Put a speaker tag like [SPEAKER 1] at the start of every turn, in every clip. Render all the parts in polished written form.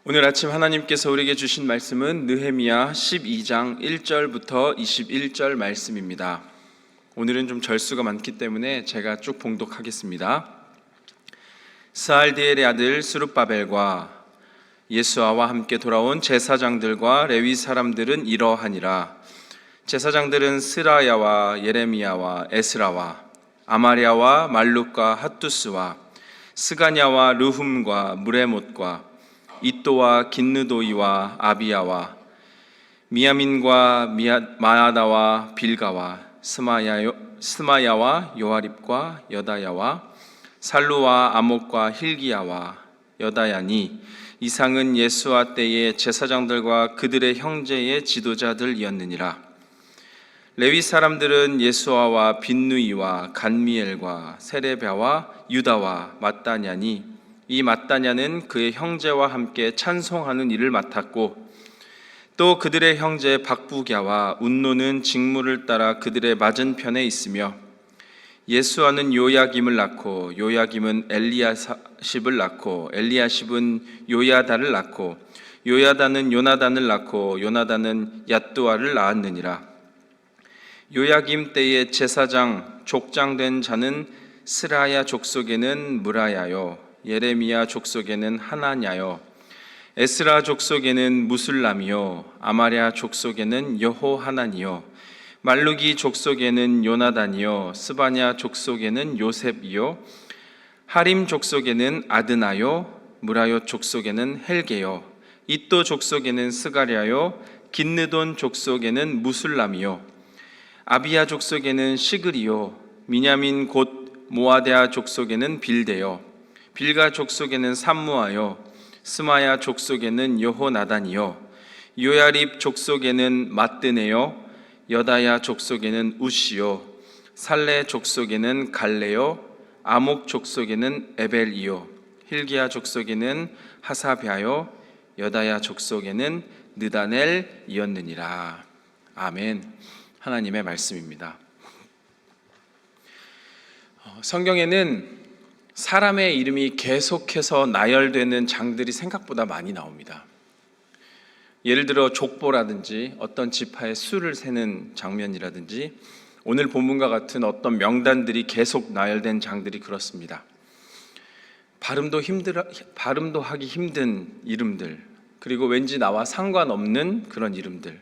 [SPEAKER 1] 오늘 아침 하나님께서 우리에게 주신 말씀은 느헤미야 12장 1절부터 21절 말씀입니다. 오늘은 좀 절수가 많기 때문에 제가 쭉 봉독하겠습니다. 스알디엘의 아들 스룹바벨과 예수아와 함께 돌아온 제사장들과 레위 사람들은 이러하니라. 제사장들은 스라야와 예레미야와 에스라와 아마랴와 말룩과 핫두스와 스가냐와 르훔과 무레못과 이또와 긴느도이와 아비야와 미야민과 마아다와 빌가와 스마야와 요아립과 여다야와 살루와 아목과 힐기야와 여다야니 이상은 예수아 때의 제사장들과 그들의 형제의 지도자들이었느니라. 레위 사람들은 예수아와 빈누이와 간미엘과 세레랴와 유다와 마따냐니 이 마따냐는 그의 형제와 함께 찬송하는 일을 맡았고 또 그들의 형제 박부갸와 운노는 직무를 따라 그들의 맞은편에 있으며 예수아는 요야김을 낳고 요야김은 엘리야십을 낳고 엘리야십은 요야다를 낳고 요야다는 요나단을 낳고 요나단은 얏두아를 낳았느니라. 요야김 때의 제사장 족장된 자는 스라야 족속에는 무라야요 예레미야 족속에는 하나냐요 에스라 족속에는 무술람이요 아마랴 족속에는 여호하나니요 말루기 족속에는 요나단이요 스바냐 족속에는 요셉이요 하림 족속에는 아드나요 무라요 족속에는 헬게요 이또 족속에는 스가랴요 긴느돈 족속에는 무술람이요 아비야 족속에는 시그리요 미냐민 곧 모아데아 족속에는 빌데요 빌가 족속에는 삼무아요 스마야 족속에는 여호나단이요 요야립 족속에는 마뜨네요 여다야 족속에는 우시요 살레 족속에는 갈레요 아목 족속에는 에벨이요 힐기야 족속에는 하사랴요 여다야 족속에는 느다넬이었느니라. 아멘. 하나님의 말씀입니다. 성경에는 사람의 이름이 계속해서 나열되는 장들이 생각보다 많이 나옵니다. 예를 들어 족보라든지 어떤 지파의 수를 세는 장면이라든지 오늘 본문과 같은 어떤 명단들이 계속 나열된 장들이 그렇습니다. 발음도 하기 힘든 이름들, 그리고 왠지 나와 상관없는 그런 이름들.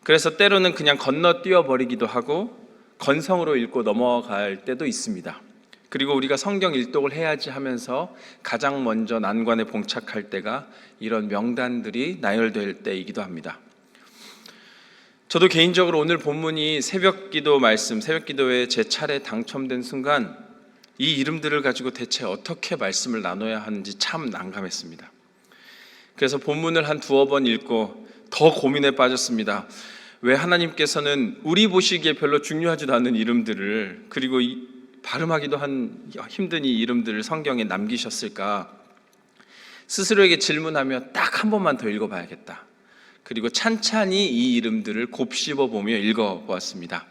[SPEAKER 1] 그래서 때로는 그냥 건너뛰어 버리기도 하고 건성으로 읽고 넘어갈 때도 있습니다. 그리고 우리가 성경 일독을 해야지 하면서 가장 먼저 난관에 봉착할 때가 이런 명단들이 나열될 때이기도 합니다. 저도 개인적으로 오늘 본문이 새벽기도 말씀, 새벽기도에 제 차례 당첨된 순간 이 이름들을 가지고 대체 어떻게 말씀을 나눠야 하는지 참 난감했습니다. 그래서 본문을 한 두어 번 읽고 더 고민에 빠졌습니다. 왜 하나님께서는 우리 보시기에 별로 중요하지도 않은 이름들을, 그리고 발음하기도 힘든 이 이름들을 성경에 남기셨을까? 스스로에게 질문하며 딱 한 번만 더 읽어봐야겠다. 그리고 찬찬히 이 이름들을 곱씹어보며 읽어보았습니다.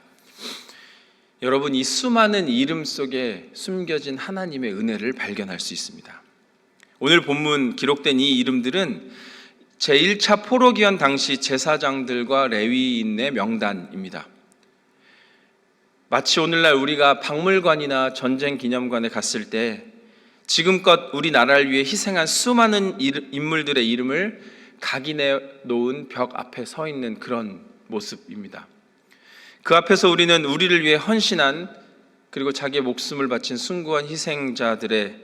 [SPEAKER 1] 여러분, 이 수많은 이름 속에 숨겨진 하나님의 은혜를 발견할 수 있습니다. 오늘 본문 기록된 이 이름들은 제1차 포로기원 당시 제사장들과 레위인의 명단입니다. 마치 오늘날 우리가 박물관이나 전쟁기념관에 갔을 때 지금껏 우리나라를 위해 희생한 수많은 인물들의 이름을 각인해 놓은 벽 앞에 서 있는 그런 모습입니다. 그 앞에서 우리는 우리를 위해 헌신한, 그리고 자기의 목숨을 바친 숭고한 희생자들에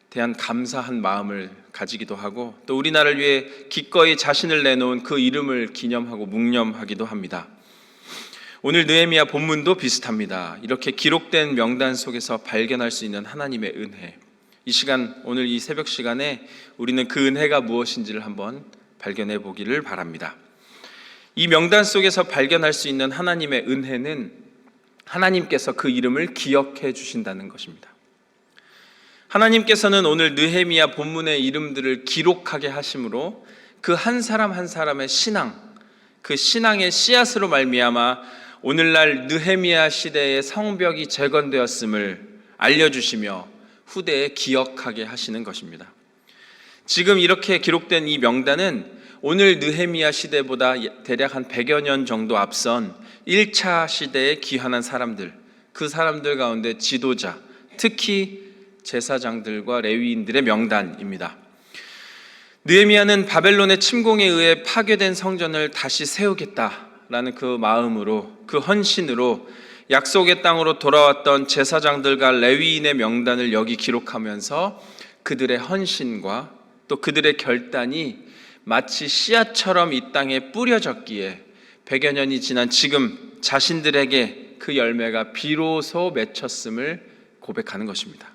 [SPEAKER 1] 대한 감사한 마음을 가지기도 하고, 또 우리나라를 위해 기꺼이 자신을 내놓은 그 이름을 기념하고 묵념하기도 합니다. 오늘 느헤미야 본문도 비슷합니다. 이렇게 기록된 명단 속에서 발견할 수 있는 하나님의 은혜, 이 시간, 오늘 이 새벽 시간에 우리는 그 은혜가 무엇인지를 한번 발견해 보기를 바랍니다. 이 명단 속에서 발견할 수 있는 하나님의 은혜는 하나님께서 그 이름을 기억해 주신다는 것입니다. 하나님께서는 오늘 느헤미야 본문의 이름들을 기록하게 하심으로 그 한 사람 한 사람의 신앙, 그 신앙의 씨앗으로 말미암아 오늘날 느헤미야 시대의 성벽이 재건되었음을 알려주시며 후대에 기억하게 하시는 것입니다. 지금 이렇게 기록된 이 명단은 오늘 느헤미야 시대보다 대략 한 100여 년 정도 앞선 1차 시대에 귀환한 사람들, 그 사람들 가운데 지도자, 특히 제사장들과 레위인들의 명단입니다. 느헤미야는 바벨론의 침공에 의해 파괴된 성전을 다시 세우겠다라는 그 마음으로, 그 헌신으로 약속의 땅으로 돌아왔던 제사장들과 레위인의 명단을 여기 기록하면서 그들의 헌신과 또 그들의 결단이 마치 씨앗처럼 이 땅에 뿌려졌기에 100여 년이 지난 지금 자신들에게 그 열매가 비로소 맺혔음을 고백하는 것입니다.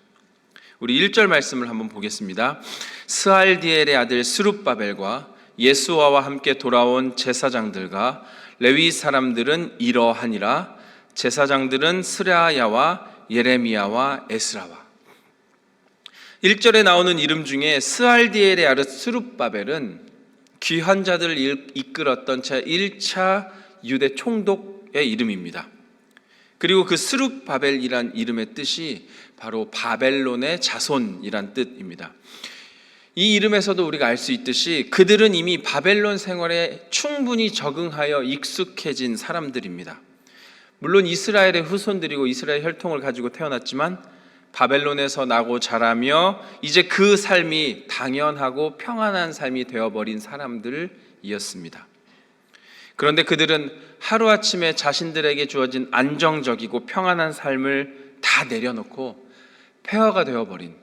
[SPEAKER 1] 우리 1절 말씀을 한번 보겠습니다. 스알디엘의 아들 스룹바벨과 예수와와 함께 돌아온 제사장들과 레위 사람들은 이러하니라. 제사장들은 스라야와 예레미야와 에스라와. 1절에 나오는 이름 중에 스알디엘의 아들 스룹바벨은 귀환자들을 이끌었던 제1차 유대 총독의 이름입니다. 그리고 그 스룹바벨이란 이름의 뜻이 바로 바벨론의 자손이란 뜻입니다. 이 이름에서도 우리가 알 수 있듯이 그들은 이미 바벨론 생활에 충분히 적응하여 익숙해진 사람들입니다. 물론 이스라엘의 후손들이고 이스라엘 혈통을 가지고 태어났지만 바벨론에서 나고 자라며 이제 그 삶이 당연하고 평안한 삶이 되어버린 사람들이었습니다. 그런데 그들은 하루아침에 자신들에게 주어진 안정적이고 평안한 삶을 다 내려놓고 폐허가 되어버린,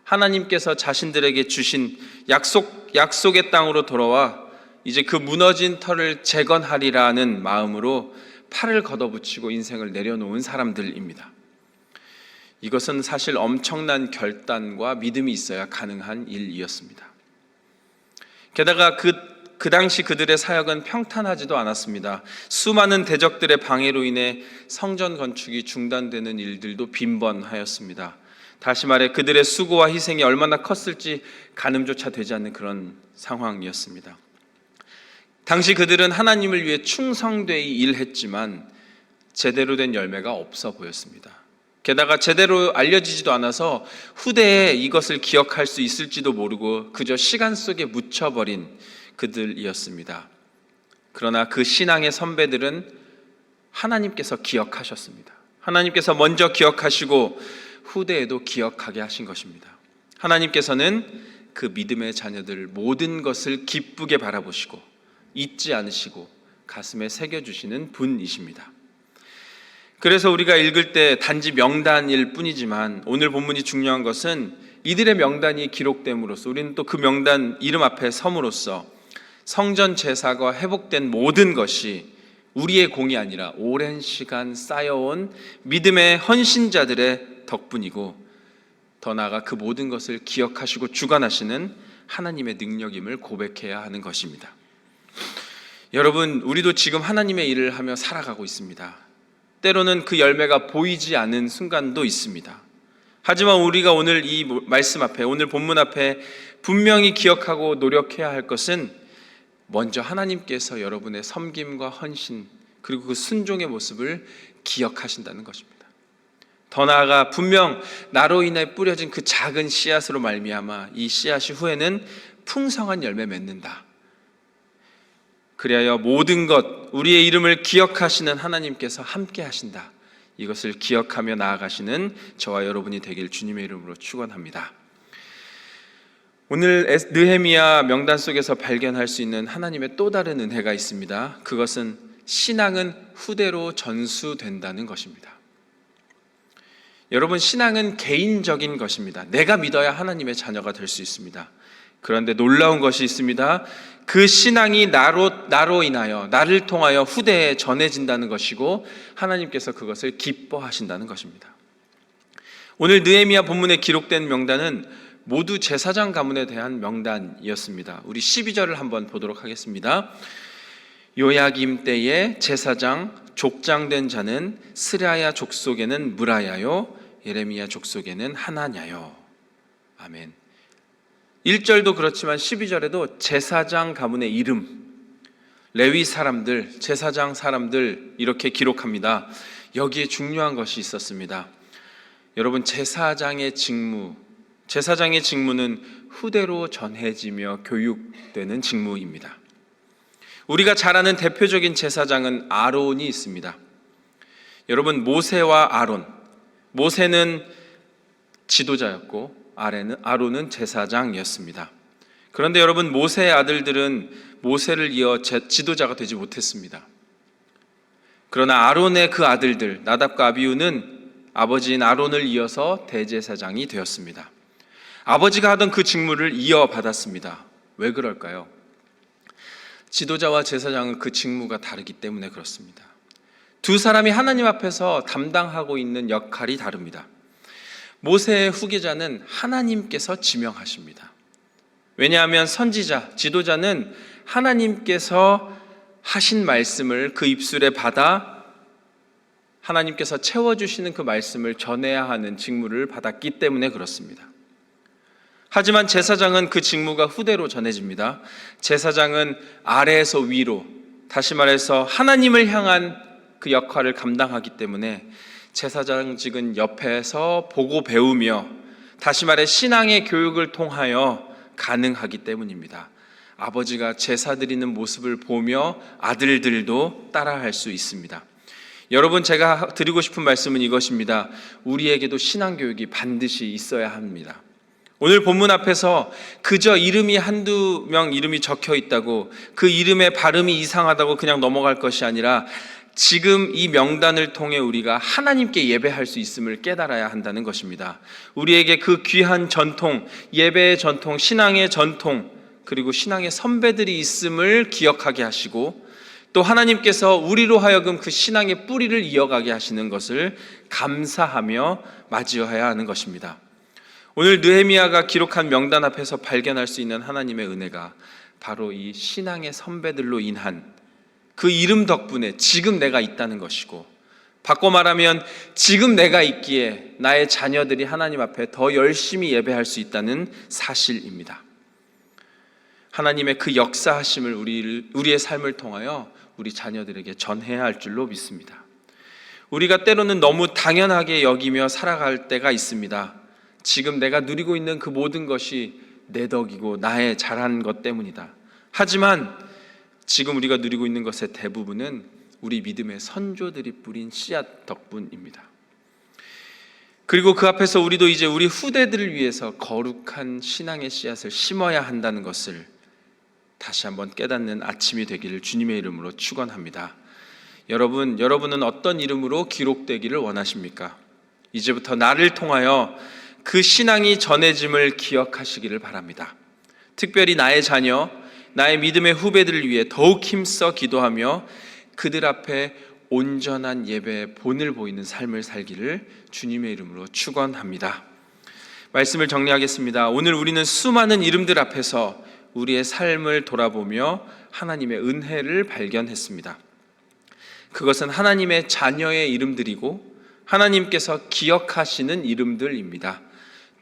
[SPEAKER 1] 하나님께서 자신들에게 주신 약속의 땅으로 돌아와 이제 그 무너진 터를 재건하리라는 마음으로 팔을 걷어붙이고 인생을 내려놓은 사람들입니다. 이것은 사실 엄청난 결단과 믿음이 있어야 가능한 일이었습니다. 게다가 그 당시 그들의 사역은 평탄하지도 않았습니다. 수많은 대적들의 방해로 인해 성전 건축이 중단되는 일들도 빈번하였습니다. 다시 말해 그들의 수고와 희생이 얼마나 컸을지 가늠조차 되지 않는 그런 상황이었습니다. 당시 그들은 하나님을 위해 충성되이 일했지만 제대로 된 열매가 없어 보였습니다. 게다가 제대로 알려지지도 않아서 후대에 이것을 기억할 수 있을지도 모르고 그저 시간 속에 묻혀버린 그들이었습니다. 그러나 그 신앙의 선배들은 하나님께서 기억하셨습니다. 하나님께서 먼저 기억하시고 후대에도 기억하게 하신 것입니다. 하나님께서는 그 믿음의 자녀들 모든 것을 기쁘게 바라보시고 잊지 않으시고 가슴에 새겨주시는 분이십니다. 그래서 우리가 읽을 때 단지 명단일 뿐이지만 오늘 본문이 중요한 것은 이들의 명단이 기록됨으로써 우리는 또 그 명단 이름 앞에 섬으로써 성전 제사가 회복된 모든 것이 우리의 공이 아니라 오랜 시간 쌓여온 믿음의 헌신자들의 덕분이고 더 나아가 그 모든 것을 기억하시고 주관하시는 하나님의 능력임을 고백해야 하는 것입니다. 여러분, 우리도 지금 하나님의 일을 하며 살아가고 있습니다. 때로는 그 열매가 보이지 않는 순간도 있습니다. 하지만 우리가 오늘 이 말씀 앞에, 오늘 본문 앞에 분명히 기억하고 노력해야 할 것은 먼저 하나님께서 여러분의 섬김과 헌신 그리고 그 순종의 모습을 기억하신다는 것입니다. 더 나아가 분명 나로 인해 뿌려진 그 작은 씨앗으로 말미암아 이 씨앗이 후에는 풍성한 열매 맺는다. 그리하여 모든 것, 우리의 이름을 기억하시는 하나님께서 함께 하신다. 이것을 기억하며 나아가시는 저와 여러분이 되길 주님의 이름으로 축원합니다. 오늘 느헤미야 명단 속에서 발견할 수 있는 하나님의 또 다른 은혜가 있습니다. 그것은 신앙은 후대로 전수된다는 것입니다. 여러분, 신앙은 개인적인 것입니다. 내가 믿어야 하나님의 자녀가 될 수 있습니다. 그런데 놀라운 것이 있습니다. 그 신앙이 나로 인하여, 나를 통하여 후대에 전해진다는 것이고 하나님께서 그것을 기뻐하신다는 것입니다. 오늘 느헤미야 본문에 기록된 명단은 모두 제사장 가문에 대한 명단이었습니다. 우리 12절을 한번 보도록 하겠습니다. 요야김 때에 제사장 족장된 자는 스라야 족속에는 무라야요 예레미야 족속에는 하나냐요. 아멘. 1절도 그렇지만 12절에도 제사장 가문의 이름, 레위 사람들, 제사장 사람들 이렇게 기록합니다. 여기에 중요한 것이 있었습니다. 여러분, 제사장의 직무, 제사장의 직무는 후대로 전해지며 교육되는 직무입니다. 우리가 잘 아는 대표적인 제사장은 아론이 있습니다. 여러분, 모세와 아론, 모세는 지도자였고 아론은 제사장이었습니다. 그런데 여러분, 모세의 아들들은 모세를 이어 지도자가 되지 못했습니다. 그러나 아론의 그 아들들 나답과 아비후는 아버지인 아론을 이어서 대제사장이 되었습니다. 아버지가 하던 그 직무를 이어받았습니다. 왜 그럴까요? 지도자와 제사장은 그 직무가 다르기 때문에 그렇습니다. 두 사람이 하나님 앞에서 담당하고 있는 역할이 다릅니다. 모세의 후계자는 하나님께서 지명하십니다. 왜냐하면 선지자, 지도자는 하나님께서 하신 말씀을 그 입술에 받아 하나님께서 채워주시는 그 말씀을 전해야 하는 직무를 받았기 때문에 그렇습니다. 하지만 제사장은 그 직무가 후대로 전해집니다. 제사장은 아래에서 위로, 다시 말해서 하나님을 향한 그 역할을 감당하기 때문에 제사장직은 옆에서 보고 배우며, 다시 말해 신앙의 교육을 통하여 가능하기 때문입니다. 아버지가 제사 드리는 모습을 보며 아들들도 따라할 수 있습니다. 여러분, 제가 드리고 싶은 말씀은 이것입니다. 우리에게도 신앙교육이 반드시 있어야 합니다. 오늘 본문 앞에서 그저 이름이 한두 명 이름이 적혀 있다고, 그 이름의 발음이 이상하다고 그냥 넘어갈 것이 아니라 지금 이 명단을 통해 우리가 하나님께 예배할 수 있음을 깨달아야 한다는 것입니다. 우리에게 그 귀한 전통, 예배의 전통, 신앙의 전통, 그리고 신앙의 선배들이 있음을 기억하게 하시고, 또 하나님께서 우리로 하여금 그 신앙의 뿌리를 이어가게 하시는 것을 감사하며 맞이해야 하는 것입니다. 오늘 느헤미야가 기록한 명단 앞에서 발견할 수 있는 하나님의 은혜가 바로 이 신앙의 선배들로 인한 그 이름 덕분에 지금 내가 있다는 것이고, 바꿔 말하면 지금 내가 있기에 나의 자녀들이 하나님 앞에 더 열심히 예배할 수 있다는 사실입니다. 하나님의 그 역사하심을 우리의 삶을 통하여 우리 자녀들에게 전해야 할 줄로 믿습니다. 우리가 때로는 너무 당연하게 여기며 살아갈 때가 있습니다. 지금 내가 누리고 있는 그 모든 것이 내 덕이고 나의 잘한 것 때문이다. 하지만 지금 우리가 누리고 있는 것의 대부분은 우리 믿음의 선조들이 뿌린 씨앗 덕분입니다. 그리고 그 앞에서 우리도 이제 우리 후대들을 위해서 거룩한 신앙의 씨앗을 심어야 한다는 것을 다시 한번 깨닫는 아침이 되기를 주님의 이름으로 축원합니다. 여러분은 어떤 이름으로 기록되기를 원하십니까? 이제부터 나를 통하여 그 신앙이 전해짐을 기억하시기를 바랍니다. 특별히 나의 자녀, 나의 믿음의 후배들을 위해 더욱 힘써 기도하며 그들 앞에 온전한 예배의 본을 보이는 삶을 살기를 주님의 이름으로 축원합니다. 말씀을 정리하겠습니다. 오늘 우리는 수많은 이름들 앞에서 우리의 삶을 돌아보며 하나님의 은혜를 발견했습니다. 그것은 하나님의 자녀의 이름들이고 하나님께서 기억하시는 이름들입니다.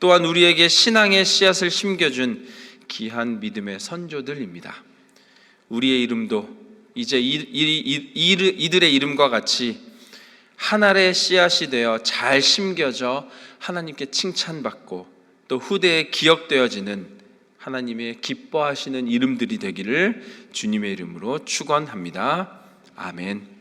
[SPEAKER 1] 또한 우리에게 신앙의 씨앗을 심겨준 귀한 믿음의 선조들입니다. 우리의 이름도 이제 이들의 이름과 같이 한 알의 씨앗이 되어 잘 심겨져 하나님께 칭찬받고 또 후대에 기억되어지는 하나님의 기뻐하시는 이름들이 되기를 주님의 이름으로 축원합니다. 아멘.